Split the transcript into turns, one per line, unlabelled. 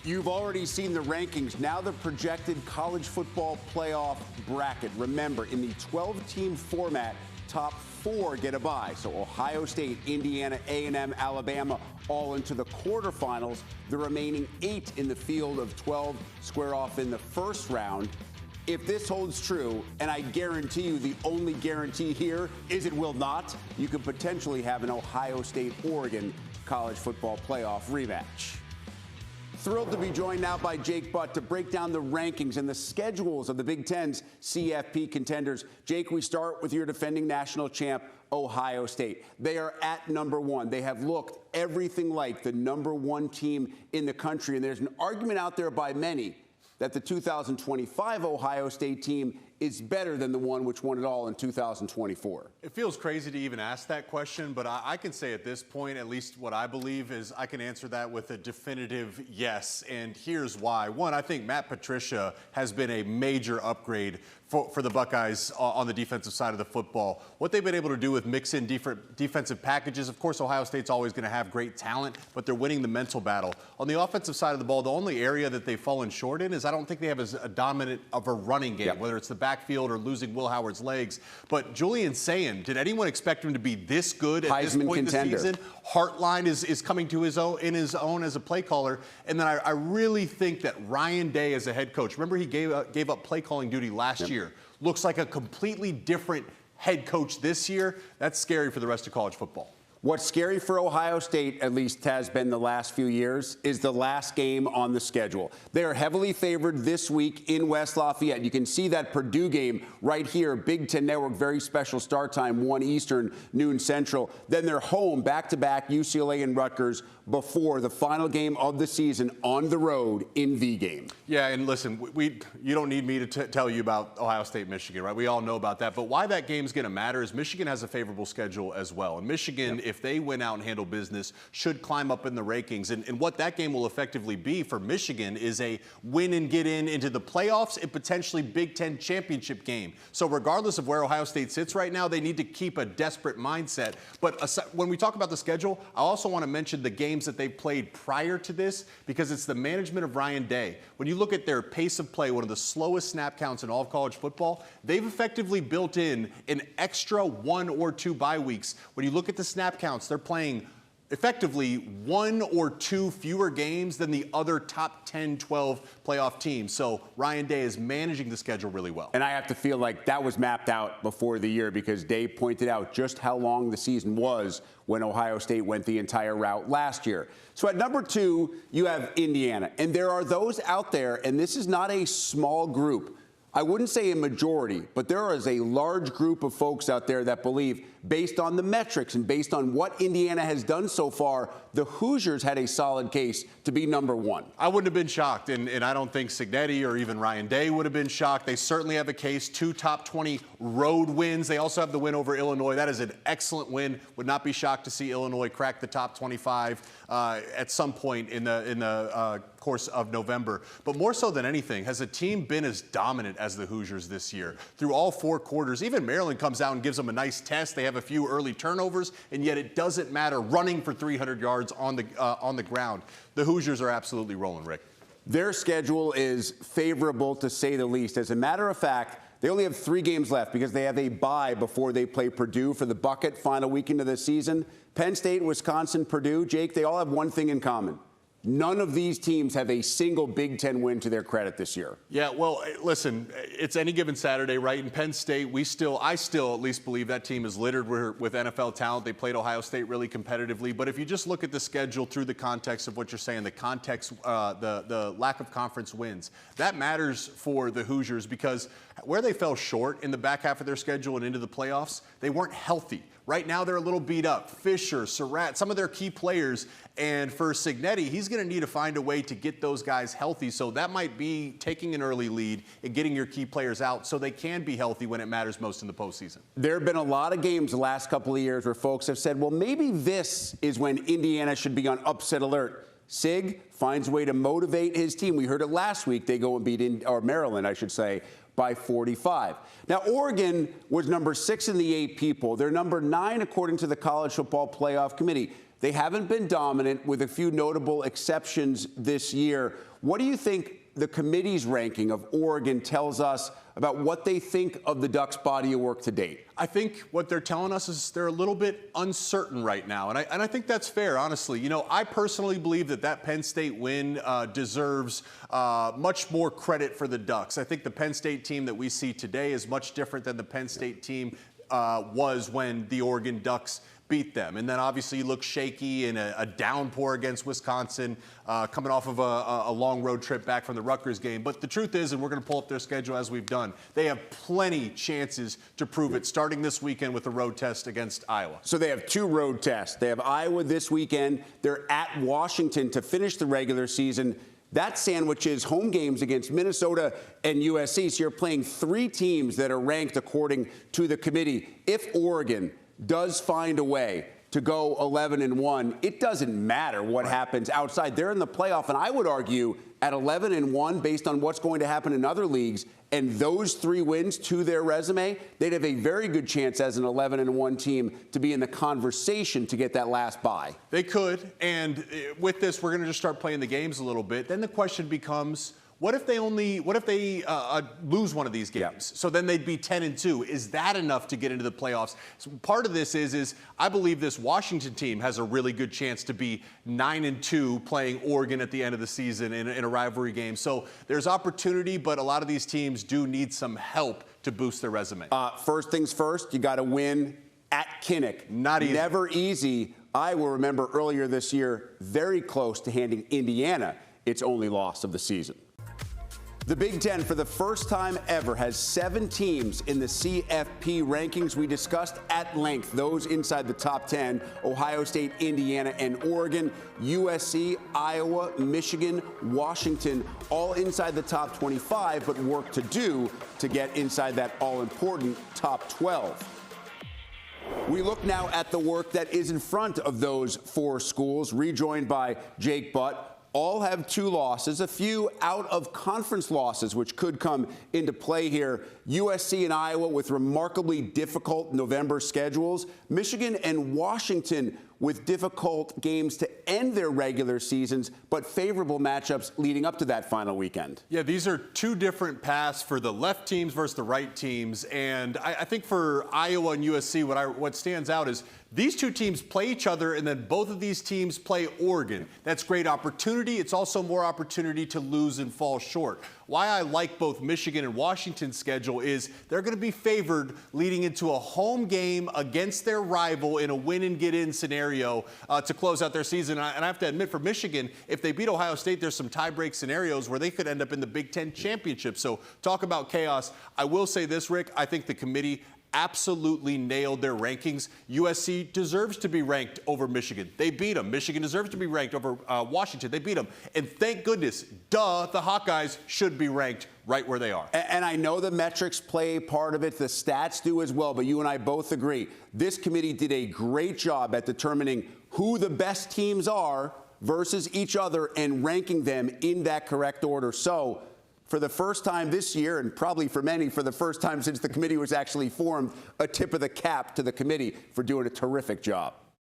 You've already seen the rankings. Now the projected college football playoff bracket. Remember, in the 12-team format, top 4 get a bye. So Ohio State, Indiana, A&M, Alabama, all into the quarterfinals. The remaining 8 in the field of 12 square off in the first round. If this holds true, and I guarantee you the only guarantee here is it will not, you could potentially have an Ohio State-Oregon college football playoff rematch. Thrilled to be joined now by Jake Butt to break down the rankings and the schedules of the Big Ten's CFP contenders. Jake, we start with your defending national champ, Ohio State. They are at number 1. They have looked everything like the number 1 team in the country, and there's an argument out there by many that the 2025 Ohio State team is better than the one which won it all in 2024.
It feels crazy to even ask that question, but I can say at this point, at least what I believe is I can answer that with a definitive yes, and here's why. One, I think Matt Patricia has been a major upgrade for the Buckeyes on the defensive side of the football. What they've been able to do with mix in different defensive packages, of course, Ohio State's always going to have great talent, but they're winning the mental battle. On the offensive side of the ball, the only area that they've fallen short in is I don't think they have as a dominant of a running game, whether it's the backfield or losing Will Howard's legs. But Julian Sayin, did anyone expect him to be this good at this point
contender
in the season? Hartline is coming to his own as a play caller. And then I really think that Ryan Day as a head coach, remember he gave up play calling duty last year, looks like a completely different head coach this year. That's scary for the rest of college football.
What's scary for Ohio State, at least has been the last few years, is the last game on the schedule. They are heavily favored this week in West Lafayette. You can see that Purdue game right here, Big Ten Network, very special start time, 1 Eastern, noon Central. Then they're home back-to-back UCLA and Rutgers before the final game of the season on the road in the game.
Yeah, and listen, you don't need me to tell you about Ohio State, Michigan, right? We all know about that. But why that game's going to matter is Michigan has a favorable schedule as well. And Michigan, if they win out and handle business, should climb up in the rankings. And what that game will effectively be for Michigan is a win and get into the playoffs and potentially Big Ten championship game. So regardless of where Ohio State sits right now, they need to keep a desperate mindset. But when we talk about the schedule, I also want to mention the games that they played prior to this, because it's the management of Ryan Day. When you look at their pace of play, one of the slowest snap counts in all of college football, they've effectively built in an extra 1 or 2 bye weeks. When you look at the snap counts, they're playing effectively 1 or 2 fewer games than the other top 10, 12 playoff teams. So Ryan Day is managing the schedule really well.
And I have to feel like that was mapped out before the year, because Dave pointed out just how long the season was when Ohio State went the entire route last year. So at number 2, you have Indiana. And there are those out there, and this is not a small group. I wouldn't say a majority, but there is a large group of folks out there that believe, based on the metrics and based on what Indiana has done so far, the Hoosiers had a solid case to be number 1.
I wouldn't have been shocked, and I don't think Signetti or even Ryan Day would have been shocked. They certainly have a case, 2 top 20 road wins. They also have the win over Illinois. That is an excellent win. Would not be shocked to see Illinois crack the top 25 at some point in the course of November. But more so than anything, has a team been as dominant as the Hoosiers this year? Through all 4 quarters, even Maryland comes out and gives them a nice test. They have a few early turnovers, and yet it doesn't matter, running for 300 yards on the ground. The Hoosiers are absolutely rolling, Rick.
Their schedule is favorable, to say the least. As a matter of fact, they only have 3 games left because they have a bye before they play Purdue for the bucket final weekend of the season. Penn State, Wisconsin, Purdue, Jake, they all have one thing in common. None of these teams have a single Big Ten win to their credit this year.
Yeah, well, listen, it's any given Saturday, right? In Penn State, I still at least believe that team is littered with NFL talent. They played Ohio State really competitively. But if you just look at the schedule through the context of what you're saying, the context, the lack of conference wins, that matters for the Hoosiers, because where they fell short in the back half of their schedule and into the playoffs, they weren't healthy. Right now, they're a little beat up. Fisher, Surratt, some of their key players. And for Signetti, he's going to need to find a way to get those guys healthy. So that might be taking an early lead and getting your key players out so they can be healthy when it matters most in the postseason.
There have been a lot of games the last couple of years where folks have said, well, maybe this is when Indiana should be on upset alert. Sig finds a way to motivate his team. We heard it last week. They go and beat Maryland, I should say, by 45. Now, Oregon was number 6 in the 8 people. They're number 9 according to the College Football Playoff Committee. They haven't been dominant, with a few notable exceptions this year. What do you think the committee's ranking of Oregon tells us about what they think of the Ducks' body of work to date?
I think what they're telling us is they're a little bit uncertain right now, and I think that's fair, honestly. You know, I personally believe that Penn State win deserves much more credit for the Ducks. I think the Penn State team that we see today is much different than the Penn State team was when the Oregon Ducks beat them. And then obviously you look shaky in a downpour against Wisconsin, coming off of a long road trip back from the Rutgers game. But the truth is, and we're going to pull up their schedule as we've done, they have plenty chances to prove it, starting this weekend with a road test against Iowa.
So they have 2 road tests. They have Iowa this weekend. They're at Washington to finish the regular season. That sandwiches home games against Minnesota and USC. So you're playing 3 teams that are ranked according to the committee. If Oregon does find a way to go 11-1, it doesn't matter what happens outside. They're in the playoff, and I would argue at 11-1, based on what's going to happen in other leagues, and those 3 wins to their resume, they'd have a very good chance as an 11-1 team to be in the conversation to get that last bye.
They could, and with this, we're going to just start playing the games a little bit. Then the question becomes, what if they lose one of these games?
Yeah.
So then they'd be 10-2. Is that enough to get into the playoffs? So part of this is I believe this Washington team has a really good chance to be 9-2 playing Oregon at the end of the season in a rivalry game. So there's opportunity, but a lot of these teams do need some help to boost their resume.
First things first, you got to win at Kinnick.
Not easy.
Never easy. I will remember earlier this year, very close to handing Indiana its only loss of the season. The Big Ten, for the first time ever, has 7 teams in the CFP rankings. We discussed at length those inside the top 10: Ohio State, Indiana, and Oregon, USC, Iowa, Michigan, Washington, all inside the top 25, but work to do to get inside that all-important top 12. We look now at the work that is in front of those 4 schools, rejoined by Jake Butt. All have 2 losses, a few out-of-conference losses, which could come into play here. USC and Iowa with remarkably difficult November schedules. Michigan and Washington with difficult games to end their regular seasons, but favorable matchups leading up to that final weekend.
Yeah, these are 2 different paths for the left teams versus the right teams. And I think for Iowa and USC, what stands out is these 2 teams play each other, and then both of these teams play Oregon. That's great opportunity. It's also more opportunity to lose and fall short. Why I like both Michigan and Washington's schedule is they're going to be favored leading into a home game against their rival in a win-and-get-in scenario to close out their season. And I have to admit, for Michigan, if they beat Ohio State, there's some tie-break scenarios where they could end up in the Big Ten championship. So talk about chaos. I will say this, Rick. I think the committee absolutely nailed their rankings. USC deserves to be ranked over Michigan. They beat them. Michigan deserves to be ranked over Washington. They beat them. And thank goodness, the Hawkeyes should be ranked right where they are.
And I know the metrics play a part of it. The stats do as well. But you and I both agree, this committee did a great job at determining who the best teams are versus each other and ranking them in that correct order. So for the first time this year, and probably for many, for the first time since the committee was actually formed, a tip of the cap to the committee for doing a terrific job.